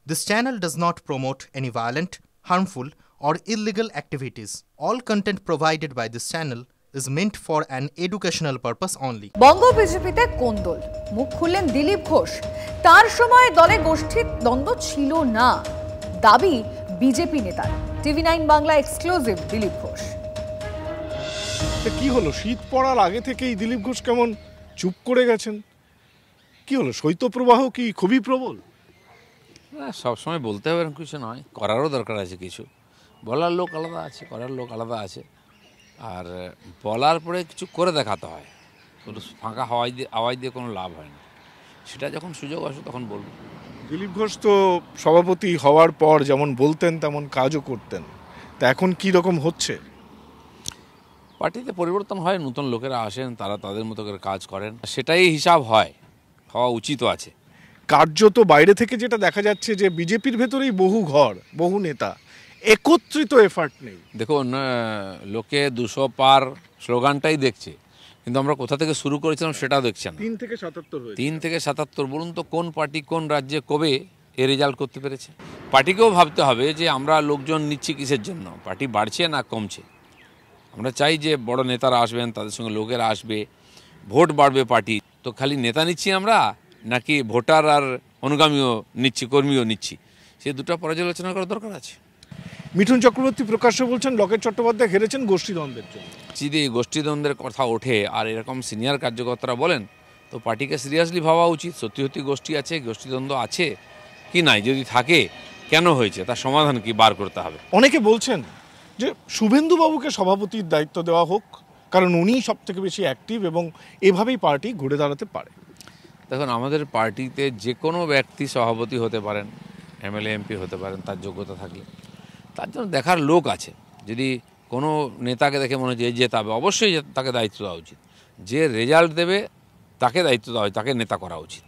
This channel does not promote any violent, harmful, or illegal activities. All content provided by this channel is meant for an educational purpose only. বঙ্গ বিজেপিতে কোন্দল, মুখ খুললেন দিলীপ ঘোষ। তার সময় দলে গোষ্ঠীর দ্বন্দ্ব ছিল না, দাবি বিজেপি নেতার। টিভি9 বাংলা এক্সক্লুসিভ দিলীপ ঘোষ। কি হলো, শীত পড়ার আগে থেকেই দিলীপ ঘোষ কেমন চুপ করে গেছেন? কি হলো, শৈত্যপ্রবাহ কি খুবই প্রবল? না, সবসময় বলতে হবে এরকম কিছু নয়, করারও দরকার আছে কিছু। বলার লোক আলাদা আছে, করার লোক আলাদা আছে। আর বলার পরে কিছু করে দেখাতে হয়, কোনো ফাঁকা আওয়াজ দিয়ে কোনো লাভ হয় না। সেটা যখন সুযোগ আসে তখন বলব। দিলীপ ঘোষ তো সভাপতি হওয়ার পর যেমন বলতেন তেমন কাজও করতেন, তা এখন কি রকম হচ্ছে? পার্টিতে পরিবর্তন হয়, নতুন লোকেরা আসেন, তারা তাদের মতো করে কাজ করেন, সেটাই হিসাব হয়, হওয়া উচিতও আছে। কার্যত বাইরে থেকে যেটা দেখা যাচ্ছে যে বিজেপির ভেতরেই বহু ঘর, বহু নেতা, একত্রিত এফার্ট নেই। দেখুন, লোকে 200 পার স্লোগানটাই দেখছে, কিন্তু আমরা কোথা থেকে শুরু করেছিলাম সেটাও দেখছে না। 3 থেকে 77 হয়েছে। 3 থেকে 77। বলুন তো কোন পার্টি কোন রাজ্যে কবে এ রেজাল্ট করতে পেরেছে? পার্টিকেও ভাবতে হবে যে আমরা লোকজন নিচ্ছি কিসের জন্য, পার্টি বাড়ছে না কমছে। আমরা চাই যে বড় নেতারা আসবেন, তাদের সঙ্গে লোকেরা আসবে, ভোট বাড়বে পার্টি। তো খালি নেতা নিচ্ছি আমরা, নাকি ভোটার আর অনুগামীও নিচ্ছি, কর্মীও নিচ্ছি? সে দুটো পর্যালোচনা করার দরকার আছে। মিঠুন চক্রবর্তী প্রকাশ্য বলছেন লকেট চট্টোপাধ্যায় হেরেছেন গোষ্ঠীদ্বন্দ্বের জন্য। যদি গোষ্ঠীদ্বন্দ্বের কথা ওঠে আর এরকম সিনিয়র কার্যকর্তারা বলেন, তো পার্টিকে সিরিয়াসলি ভাবা উচিত। সত্যি সত্যি গোষ্ঠী আছে, গোষ্ঠীদ্বন্দ্ব আছে কি নাই, যদি থাকে কেন হয়েছে, তার সমাধান কি বার করতে হবে। অনেকে বলছেন যে শুভেন্দুবাবুকে সভাপতির দায়িত্ব দেওয়া হোক, কারণ উনিই সব থেকে বেশি অ্যাক্টিভ এবং এভাবেই পার্টি ঘুরে দাঁড়াতে পারে। দেখুন, আমাদের পার্টিতে যে কোনো ব্যক্তি সভাপতি হতে পারেন, এমএলএ এমপি হতে পারেন, তার যোগ্যতা থাকলে। তার জন্য দেখার লোক আছে। যদি কোনো নেতাকে দেখে মনে হচ্ছে জেতাবে, অবশ্যই তাকে দায়িত্ব দেওয়া উচিত। যে রেজাল্ট দেবে তাকে দায়িত্ব দেওয়া হয়, তাকে নেতা করা উচিত।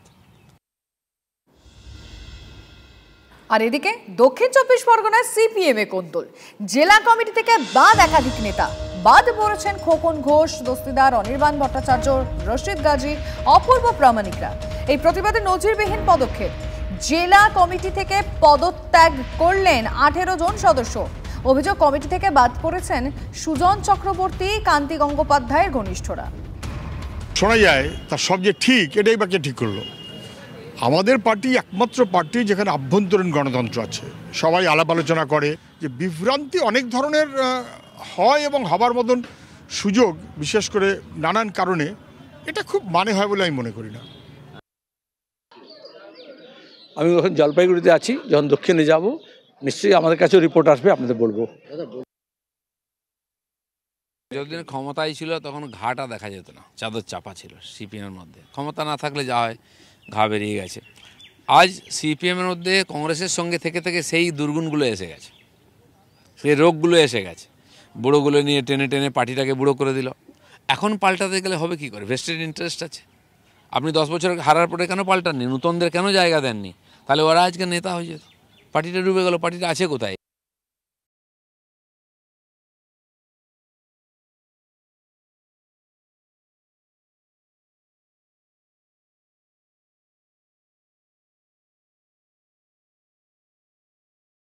আর এদিকে দক্ষিণ 24 পরগনায় সিপিএম এ কোন্দল। জেলা কমিটি থেকে বাদ একাধিক নেতা। বাদ পড়েছেন খোকন ঘোষ, দস্তিদার, অনির্বাণ ভট্টাচার্য, রশিদ গাজী, অপূর্ব প্রামাণিকরা। এই প্রতিবাদে নজিরবিহীন পদক্ষেপ। জেলা কমিটি থেকে পদত্যাগ করলেন 18 জন সদস্য। অভিযোগ, কমিটি থেকে বাদ পড়েছেন সুজন চক্রবর্তী, কান্তি গঙ্গোপাধ্যায়ের ঘনিষ্ঠরা। শোনা যায় তার সব যে ঠিক, এটাই বাকি ঠিক করলো। আমাদের পার্টি একমাত্র পার্টি যেখানে আভ্যন্তরীণ গণতন্ত্র আছে, সবাই আলাপ আলোচনা করে। যে বিভ্রান্তি অনেক ধরনের হয় এবং হবার মতন সুযোগ, বিশেষ করে নানান কারণে, এটা খুব মানে হয় বলে আমি মনে করি না। আমি এখন জলপাইগুড়িতে আছি, যখন দক্ষিণে যাব নিশ্চয়ই আমাদের কাছেও রিপোর্ট আসবে, আপনাদের বলবো। যতদিন ক্ষমতায় ছিল তখন ঘাটা দেখা যেত না, চাদর চাপা ছিল সিপিএমের মধ্যে। ক্ষমতা না থাকলে যা হয়, ঘা বেরিয়ে গেছে। আজ সিপিএমের মধ্যে কংগ্রেসের সঙ্গে থেকে থেকে সেই দুর্গুণগুলো এসে গেছে, সেই রোগগুলো এসে গেছে। বুড়োগুলো নিয়ে টেনে টেনে পার্টিটাকে বুড়ো করে দিল। এখন পাল্টাতে গেলে হবে কি করে? ভেস্টেড ইন্টারেস্ট আছে। আপনি 10 বছর হারার পরে কেন পাল্টাননি? নতুনদের কেন জায়গা দেননি? তাহলে ওরা আজকে নেতা হয়ে যেত। পার্টিটা ডুবে গেল। পার্টিটা আছে কোথায়?